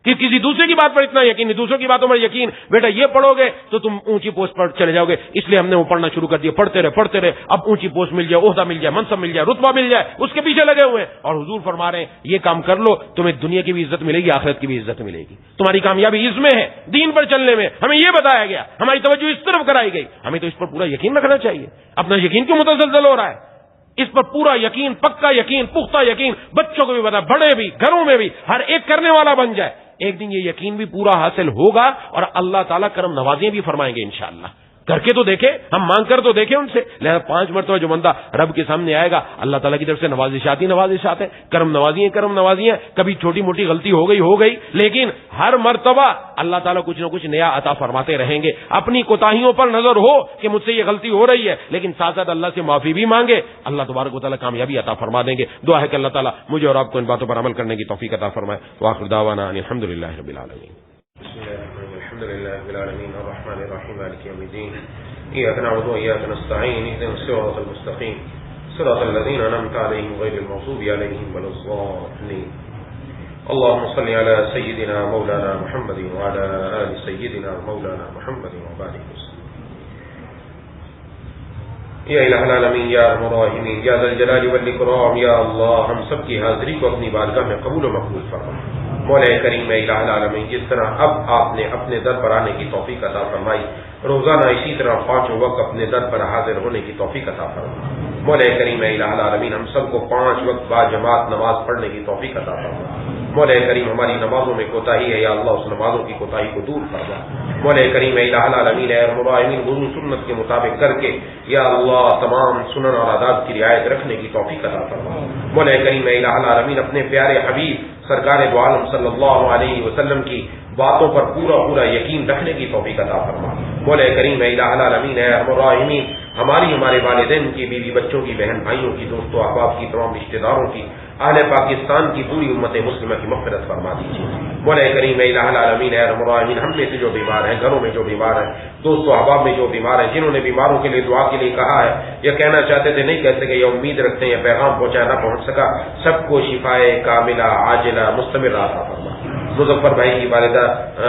کہ کسی دوسرے کی بات پر اتنا یقین نہیں, دوسروں کی باتوں پر یقین, بیٹا یہ پڑھو گے تو تم اونچی پوسٹ پر چلے جاؤ گے, اس لیے ہم نے وہ پڑھنا شروع کر دیا. پڑھتے رہے, اب اونچی پوسٹ مل جائے, عہدہ مل جائے, منصب مل جائے, رتبہ مل جائے, اس کے پیچھے لگے ہوئے ہیں. اور حضور فرما رہے ہیں یہ کام کر لو, تمہیں دنیا کی بھی عزت ملے گی, آخرت کی بھی عزت ملے گی. تمہاری کامیابی اس میں ہے, دین پر چلنے میں. ہمیں یہ بتایا گیا, ہماری توجہ اس طرف کرائی گئی. ہمیں تو اس پر پورا یقین رکھنا چاہیے. اپنا یقین کیوں متزلزل ہو رہا ہے؟ اس پر پورا یقین, پکا یقین, پختہ یقین, بچوں کو بھی بتا, بڑے بھی, گھروں میں بھی, ہر ایک کرنے والا بن جائے. ایک دن یہ یقین بھی پورا حاصل ہوگا اور اللہ تعالیٰ کرم نوازیاں بھی فرمائیں گے انشاءاللہ. کر کے تو دیکھیں, ہم مانگ کر تو دیکھیں ان سے. لہذا 5 مرتبہ جو بندہ رب کے سامنے آئے گا, اللہ تعالیٰ کی طرف سے نوازشات ہی نوازشات ہیں, کرم نوازیاں. کبھی چھوٹی موٹی غلطی ہو گئی, لیکن ہر مرتبہ اللہ تعالیٰ کچھ نہ کچھ نیا عطا فرماتے رہیں گے. اپنی کوتاہیوں پر نظر ہو کہ مجھ سے یہ غلطی ہو رہی ہے, لیکن ساتھ ساتھ اللہ سے معافی بھی مانگے, اللہ تبارک و تعالیٰ کامیابی عطا فرما دیں گے. دعا ہے کہ اللہ تعالیٰ مجھے اور آپ کو ان باتوں پر عمل کرنے کی توفیق عطا فرمائے. وآخر دعوانا ان الحمدللہ رب العالمین. الحمد لله رب العالمين الرحمن الرحيم مالك يوم الدين إياك نعبد وإياك نستعين اهدنا الصراط المستقيم صراط الذين أنعمت عليهم غير المغضوب عليهم ولا الضالين. اللهم صل على سيدنا مولانا محمد وعلى آل سيدنا مولانا محمد وبارك وسلم. یا الہ العالمین یا ارحم الراحمین یا ذا الجلال والاکرام, یا اللہ ہم سب کی حاضری کو اپنی بارگاہ میں قبول و مقبول فرما. مولا کریم الہ العالمین, جس طرح اب آپ نے اپنے در پر آنے کی توفیق عطا فرمائی, روزانہ اسی طرح 5 وقت اپنے در پر حاضر ہونے کی توفیق عطا فرما. مولا کریم الہ العالمین, ہم سب کو 5 وقت با جماعت نماز پڑھنے کی توفیق عطا فرما. مولا کریم, ہماری نمازوں میں کوتاہی ہے, یا اللہ اس نمازوں کی کوتاہی کو دور فرما. مولا کریم الہ العالمین, اے ارحم الراحمین, وضو سنت کے مطابق کر کے یا اللہ تمام سنن اور آداب کی رعایت رکھنے کی توفیق عطا فرما. مولا کریم الہ العالمین, اپنے پیارے حبیب سرکار دو عالم صلی اللہ علیہ وسلم کی باتوں پر پورا یقین رکھنے کی توفیق عطا فرما. مولا کریم الہ العالمین, اے ارحم الراحمین, ہمارے والدین کی, بیوی بچوں کی, بہن بھائیوں کی, دوستوں احباب کی, تمام رشتہ داروں کی, اہل پاکستان کی پوری امت مسلمہ کی مغفرت فرما دیجیے۔ مولا کریم الہ العالمین اے ارحم الراحمین، ہم میں سے جو بیمار ہیں، گھروں میں جو بیمار ہیں، دوست و احباب میں جو بیمار ہیں، جنہوں نے بیماروں کے لیے دعا کے لیے کہا ہے یا کہنا چاہتے تھے نہیں کہہ سکے یا امید رکھتے ہیں یا پیغام پہنچایا نہ پہنچ سکا، سب کو شفائے کاملہ عاجلہ مستمر عطا فرما۔ مظفر بھائی کی والدہ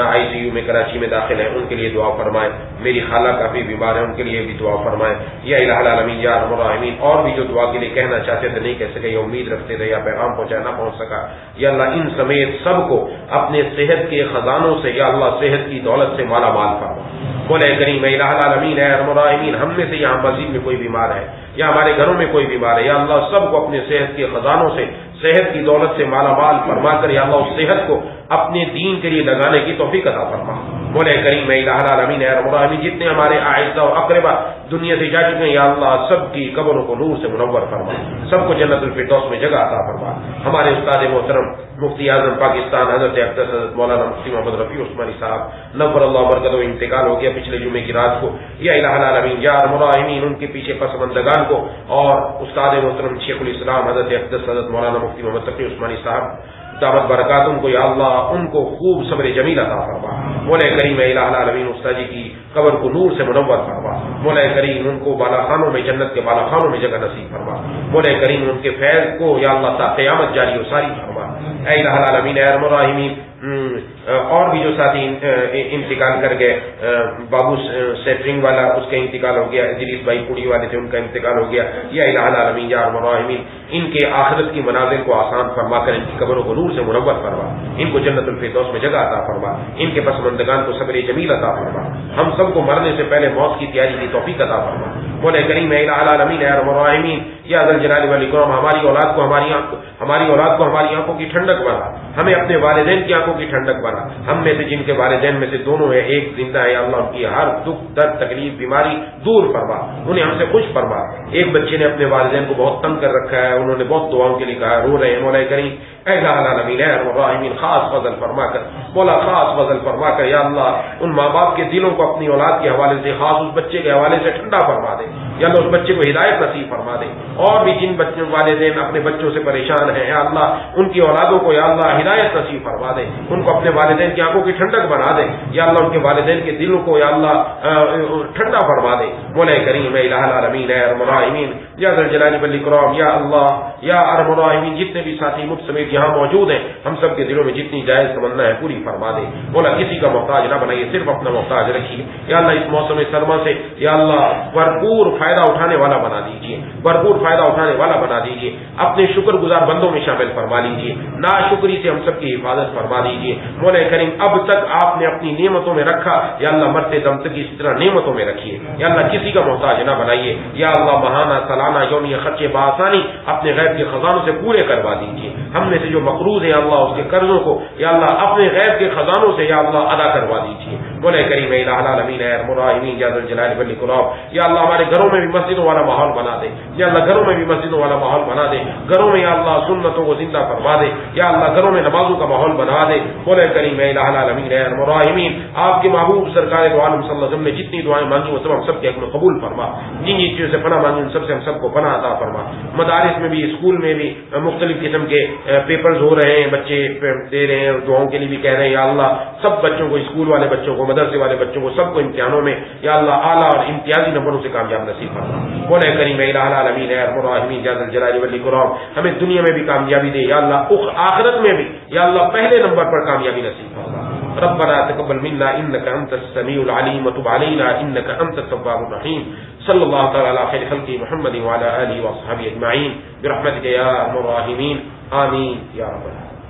آئی سی یو میں کراچی میں داخل ہے، ان کے لیے دعا فرمائے۔ میری خالہ کافی بیمار ہے، ان کے لیے بھی دعا فرمائے۔ یا الہ العالمین یا ارحم الراحمین، اور بھی جو دعا کے لیے کہنا چاہتے تھے نہیں کہہ سکے یا امید رکھتے تھے یا پیغام پہنچایا نہ پہنچ سکا، یا اللہ ان سمیت سب کو اپنے صحت کے خزانوں سے یا اللہ صحت کی دولت سے مالا مال فرما۔ مولا کریم الہ العالمین اے ارحم الراحمین، ہم میں سے یہاں مسجد میں کوئی بیمار ہے یا ہمارے گھروں میں کوئی بیمار ہے، یا اللہ سب کو اپنے صحت کے خزانوں سے صحت کی دولت سے مالا مال فرما کر یا اللہ اس صحت کو اپنے دین کے لیے لگانے کی توفیق عطا فرما۔ مولا کریم الہ العالمین اے ارحم الراحمین، جتنے ہمارے اعزہ و اقربا دنیا سے جا چکے ہیں یا اللہ سب کی قبروں کو نور سے منور فرما، سب کو جنت الفردوس میں جگہ عطا فرما۔ ہمارے استاد محترم مفتی اعظم پاکستان حضرت اقدس حضرت مولانا مفتی محمد رفیع عثمانی صاحب نور اللہ برکتہ انتقال ہو گیا پچھلے جمعے کی رات کو، یا الہ العالمین یا ارحم الراحمین ان کے پیچھے پسماندگان کو، اور استاد محترم شیخ الاسلام حضرت اقدس حضرت مولانا مفتی محمد تقی عثمانی صاحب دعوت برکات ان کو یا اللہ ان کو خوب صبر جمیل عطا فرما۔ مولا کریم الہ العالمین استاد جی کی قبر کو نور سے منور فرما۔ مولا کریم ان کو بالا خانوں میں جنت کے بالا خانوں میں جگہ نصیب فرما۔ مولا کریم ان کے فیض کو یا اللہ تا قیامت جاری و ساری فرما۔ اے الہ العالمین اے ارحم الراحمین، اور بھی جو ساتھی انتقال کر گئے، بابو سیٹرنگ والا اس کا انتقال ہو گیا، ادریس بھائی پوڑی والے تھے ان کا انتقال ہو گیا، یا الہ العالمین یا ارحم الراحمین ان کے آخرت کی منازل کو آسان فرما کر ان کی قبروں کو نور سے منور فرما، ان کو جنت الفردوس میں جگہ عطا فرما، ان کے پسماندگان کو صبر جمیل عطا فرما، ہم سب کو مرنے سے پہلے موت کی تیاری کی توفیق عطا فرما۔ مولا کریم الہ العالمین یا ارحم الراحمین یا ذل جلال والاکرام، ہماری اولاد کو ہماری آنکھوں کی ٹھنڈک بنا، ہمیں اپنے والدین کی آنکھوں کی ٹھنڈک بنا۔ ہم میں سے جن کے والدین میں سے دونوں ہیں ایک زندہ ہے، اللہ ان کی ہر دکھ درد تکلیف بیماری دور فرما، انہیں ہم سے خوش فرما۔ ایک بچے نے اپنے والدین کو بہت تنگ کر رکھا ہے، انہوں نے بہت دعاؤں کے لیے کہا، رو رہے ہیں۔ مولا کریم اے الہ العالمین اے ارحم الراحمین خاص فضل فرما کر، مولا خاص فضل فرما کر یا اللہ ان ماں باپ کے دلوں کو اپنی اولاد کے حوالے سے، خاص اس بچے کے حوالے سے ٹھنڈا فرما دے، یا اللہ اس بچے کو ہدایت نصیب فرما دے۔ اور بھی جن بچوں والدین اپنے بچوں سے پریشان ہیں یا اللہ ان کی اولادوں کو یا اللہ ہدایت نصیب فرما دے، ان کو اپنے والدین کی آنکھوں کی ٹھنڈک بنا دے، یا اللہ ان کے والدین کے دلوں کو یا اللہ ٹھنڈا فرما دے۔ مولا کریم الہ العالمین اے ارحم الراحمین یا ذل جلال والاکرام یا اللہ یا ارحم الراحمین جتنے بھی ساتھی مجھ سمیت یہاں موجود ہیں ہم سب کے دلوں میں جتنی جائز تمنا ہے پوری فرما دے۔ مولا کسی کا محتاج نہ بنائیے، صرف اپنا محتاج رکھیے یا اللہ اس موسم سرما سے یا اللہ بھرپور فائدہ اٹھانے والا بنا دیجیے، بھرپور فائدہ اٹھانے والا بنا دیجیے، اپنے شکر گزار بندوں میں شامل فرما لیجیے، ناشکری سے ہم سب کی حفاظت فرما دیجیے۔ مولا کریم اب تک آپ نے اپنی نعمتوں میں رکھا یا اللہ مرتے دم تک اسی طرح نعمتوں میں رکھیے، یا اللہ کسی کا محتاج نہ بنائیے، یا اللہ ماہانہ سالانہ یومیہ خرچے بآسانی اپنے غیب کے خزانوں سے پورے کروا دیجیے۔ ہم میں سے جو مقروض ہے اللہ اس کے قرضوں کو یا اللہ اپنے غیب کے خزانوں سے یا اللہ ادا کروا دیجیے۔ مولا کریم الہ العالمین اے ارحم الراحمین یا ذل جلال والاکرام یا اللہ ہمارے گھروں میں بھی مسجدوں والا ماحول بنا دے، یا اللہ گھروں میں بھی مسجدوں والا ماحول بنا دے، گھروں میں یا اللہ سنتوں کو زندہ فرما دے، یا اللہ گھروں میں نمازوں کا ماحول بنا دے۔ مولا کریم الہ العالمین اے ارحم الراحمین آپ کے محبوب سرکار دو عالم صلی اللہ علیہ وسلم نے جتنی دعائیں مانگی وہ سب ہم سب کے حق میں قبول فرما، جن چیزوں سے پناہ مانگی ان سب سے ہم سب کو پناہ عطا فرما۔ مدارس میں بھی اسکول میں بھی مختلف قسم کے پیپرز ہو رہے ہیں، بچے دے رہے ہیں، دعاؤں کے لیے بھی کہہ رہے ہیں، یا اللہ سب بچوں کو، اسکول والے بچوں کو، مدرسے والے بچوں کو، سب کو امتحانوں میں یا اللہ اعلیٰ اور امتیازی نمبروں سے کامیاب نصیب فرما۔ مولا کریم الہ العالمین اے ارحم الراحمین یا ذل جلال والاکرام ہمیں دنیا میں بھی کامیابی دے یا اللہ آخرت میں بھی یا اللہ پہلے نمبر پر کامیابی نصیب فرما۔ ربنا تقبل منا انك انت السميع العليم وتب علينا انك انت التواب الرحيم صلى الله تعالى على خير خلقه محمد وعلى اله واصحابه اجمعين برحمتك يا ارحم الراحمين آمين يا رب العالمين۔